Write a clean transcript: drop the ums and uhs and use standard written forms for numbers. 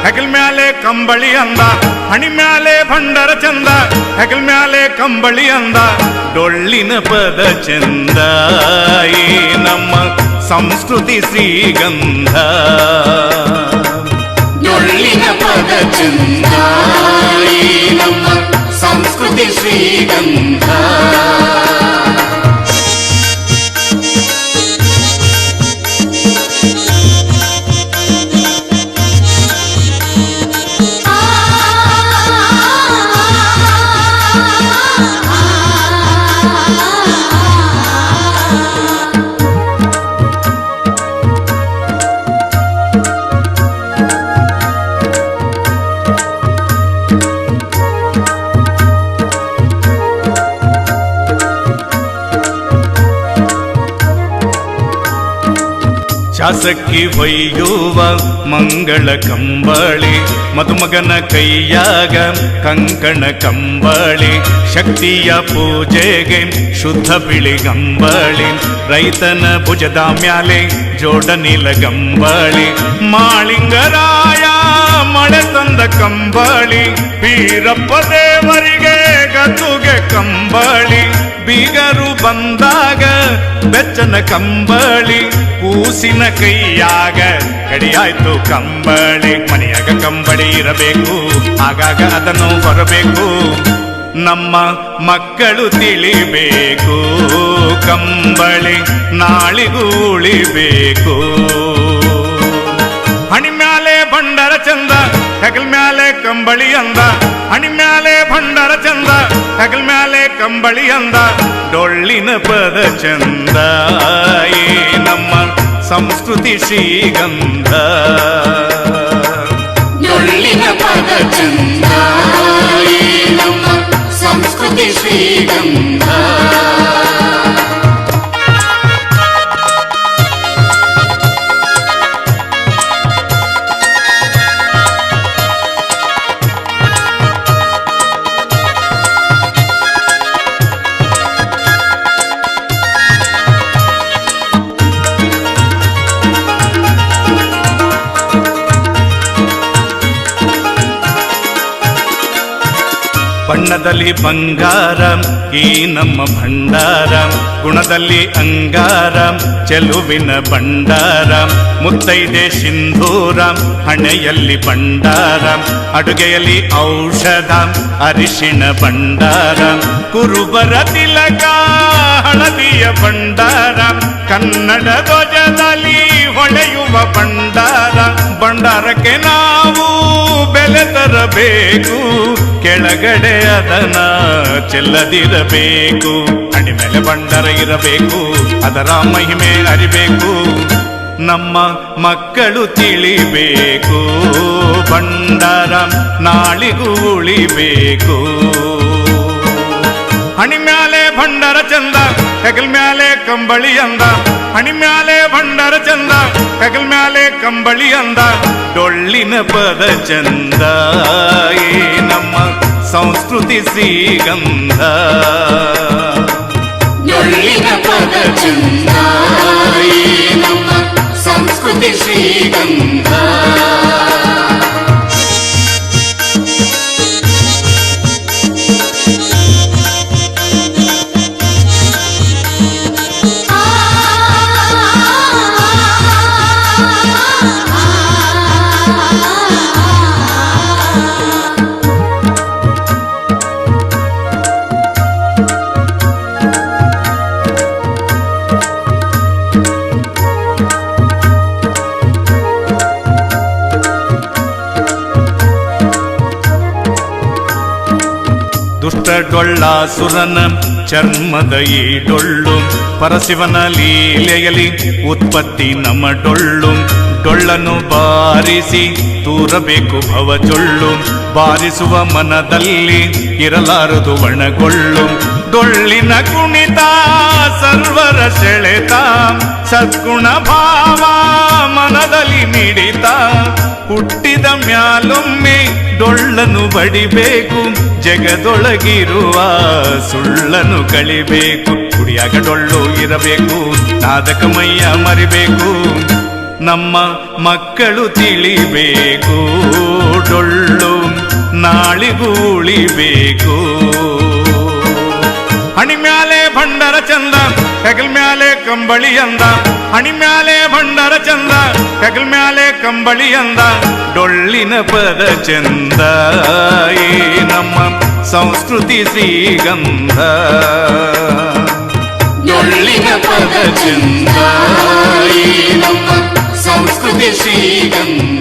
ಹೆಗಲ್ ಮ್ಯಾಲೆ ಕಂಬಳಿ ಅಂದ, ಹಣಿ ಮ್ಯಾಲೆ ಭಂಡರ ಚಂದ. ಹೆಗಲ್ ಮ್ಯಾಲೆ ಕಂಬಳಿ ಅಂದ, ಡೊಳ್ಳಿನ ಪದ ಚಂದ. ಈ ನಮ್ಮ ಸಂಸ್ಕೃತಿ ಶ್ರೀಗಂಧ. ಡೊಳ್ಳಿನ ಪದ ಚಂದ, ಈ ನಮ್ಮ ಸಂಸ್ಕೃತಿ ಶ್ರೀಗಂಧ. ಶಾಸಕಿ ಒಯ್ಯುವ ಮಂಗಳ ಕಂಬಳಿ, ಮದುಮಗನ ಕೈಯಾಗ ಕಂಕಣ ಕಂಬಳಿ. ಶಕ್ತಿಯ ಪೂಜೆಗೆ ಶುದ್ಧ ಬಿಳಿ ಗಂಬಳಿ, ರೈತನ ಭುಜದ ಮ್ಯಾಲೆ ಜೋಡನಿಲ ಗಂಬಳಿ. ಮಾಳಿಂಗರಾಯ ಮಳೆ ತಂದ ಕಂಬಳಿ, ಬೀರಪ್ಪ ದೇವರಿಗೆ ಗದ್ದುಗೆ ಕಂಬಳಿ. ಬೀಗರು ಬಂದಾಗ ಬೆಚ್ಚನ ಕಂಬಳಿ, ಕೂಸಿನ ಕೈಯಾಗ ಕಡಿಯಾಯ್ತು ಕಂಬಳಿ. ಮನೆಯಾಗ ಕಂಬಳಿ ಇರಬೇಕು, ಆಗಾಗ ಅದನ್ನು ಹೊರಬೇಕು. ನಮ್ಮ ಮಕ್ಕಳು ತಿಳಿಬೇಕು, ಕಂಬಳಿ ನಾಳಿಗೂ ಉಳಿಬೇಕು. ಹಣಿ ಮ್ಯಾಲೆ ಭಂಡರ ಚಂದ, ಹೆಗಲ್ ಮ್ಯಾಲೆ ಕಂಬಳಿ ಅಂದ. ಹಣಿ ಮ್ಯಾಲೆ ಭಂಡರ ಚಂದ, ಹೆಗಲ್ ಮ್ಯಾಲೆ ಕಂಬಳಿ ಅಂದ. ಡೊಳ್ಳಿನ ಪದ ಚಂದ, ಈ ನಮ್ಮ ಸಂಸ್ಕೃತಿ ಶ್ರೀಗಂಧ. ಡೊಳ್ಳಿನ ಪದ ಚಂದ, ಈ ನಮ್ಮ ಸಂಸ್ಕೃತಿ ಶ್ರೀಗಂಧ. ಬಣ್ಣದಲ್ಲಿ ಬಂಗಾರ ಈ ನಮ್ಮ ಭಂಡಾರ, ಗುಣದಲ್ಲಿ ಅಂಗಾರ ಚೆಲುವಿನ ಭಂಡಾರ. ಮುತ್ತೈದೆ ಸಿಂಧೂರ ಹಣೆಯಲ್ಲಿ ಭಂಡಾರ, ಅಡುಗೆಯಲ್ಲಿ ಔಷಧ ಅರಿಶಿಣ ಭಂಡಾರ. ಕುರುಬರ ತಿಲಕ ಹಳದಿಯ ಭಂಡಾರ, ಕನ್ನಡ ಧ್ವಜದಲ್ಲಿ ಹೊಳೆಯುವ ಭಂಡಾರ. ಭಂಡಾರಕ್ಕೆ ನಾವು ಬೆಲೆ ತರಬೇಕು, ಕೆಳಗಡೆ ಅದನ್ನ ಚೆಲ್ಲದಿರಬೇಕು. ಅಡಿ ಮೇಲೆ ಭಂಡಾರ ಇರಬೇಕು, ಅದರ ಮಹಿಮೆ ಅರಿಬೇಕು. ನಮ್ಮ ಮಕ್ಕಳು ತಿಳಿಬೇಕು, ಭಂಡಾರ ನಾಳಿಗೂ ಉಳಿಬೇಕು. ಹಣಿ ಮ್ಯಾಲೆ ಭಂಡಾರ ಚಂದ, ಹೆಗಲ್ ಮ್ಯಾಲೆ ಕಂಬಳಿ ಅಂದ. ಹಣಿ ಮ್ಯಾಲೆ ಭಂಡಾರ ಚಂದ, ಹೆಗಲ್ ಮ್ಯಾಲೆ ಕಂಬಳಿ ಅಂದ. ಡೊಳ್ಳಿನ ಪದ ಚಂದ, ಈ ನಮ್ಮ ಸಂಸ್ಕೃತಿ ಶ್ರೀಗಂಧ. ಡೊಳ್ಳಿನ ಪದ ಚಂದ, ಈ ನಮ್ಮ ಸಂಸ್ಕೃತಿ ಶ್ರೀಗಂಧ. ದುಷ್ಟ ಡೊಳ್ಳಾಸುರನ ಚರ್ಮದ ಈ ಡೊಳ್ಳು, ಪರಶಿವನ ಲೀಲೆಯಲಿ ಉತ್ಪತ್ತಿ ನಮ್ಮ ಡೊಳ್ಳು. ಡೊಳ್ಳನ್ನು ಬಾರಿಸಿ ತೂರಬೇಕು ಭವಜೊಳ್ಳು, ಬಾರಿಸುವ ಮನದಲ್ಲಿ ಇರಲಾರದು ಒಣಗೊಳ್ಳು. ಡೊಳ್ಳಿನ ಕುಣಿತ ಸರ್ವರ ಸೆಳೆತ, ಸದ್ಗುಣ ಭಾವ ಮನದಲ್ಲಿ ಮಿಡಿತ. ಹುಟ್ಟಿದ ಮ್ಯಾಲೊಮ್ಮೆ ಡೊಳ್ಳನ್ನು ಬಡಿಬೇಕು, ಜಗದೊಳಗಿರುವ ಸುಳ್ಳನ್ನು ಕಳಿಬೇಕು. ಕುಡಿಯಾಗ ಡೊಳ್ಳು ಇರಬೇಕು, ನಾದಕ ಮೈಯ ಮರಿಬೇಕು. ನಮ್ಮ ಮಕ್ಕಳು ತಿಳಿಬೇಕು, ಡೊಳ್ಳು ನಾಳಿಗೂ ಉಳಿಬೇಕು. ಹಣಿ ಮ್ಯಾಲೆ ಭಂಡರ ಚಂದ ಹೆಗಲ್ ಮ್ಯಾಲೆ ಕಂಬಳಿ ಅಂದ, ಹಣಿ ಮ್ಯಾಲೆ ಭಂಡರ ಚಂದ ಹೆಗಲ್ ಮ್ಯಾಲೆ ಕಂಬಳಿ ಅಂದ, ಡೊಳ್ಳಿನ ಪದ ಚಂದ ಈ ನಮ್ಮ ಸಂಸ್ಕೃತಿ ಶ್ರೀಗಂಧ. ಡೊಳ್ಳಿನ ಪದ ಚಂದ ಈ ನಮ್ಮ ಸಂಸ್ಕೃತಿ ಶ್ರೀಗಂಧ.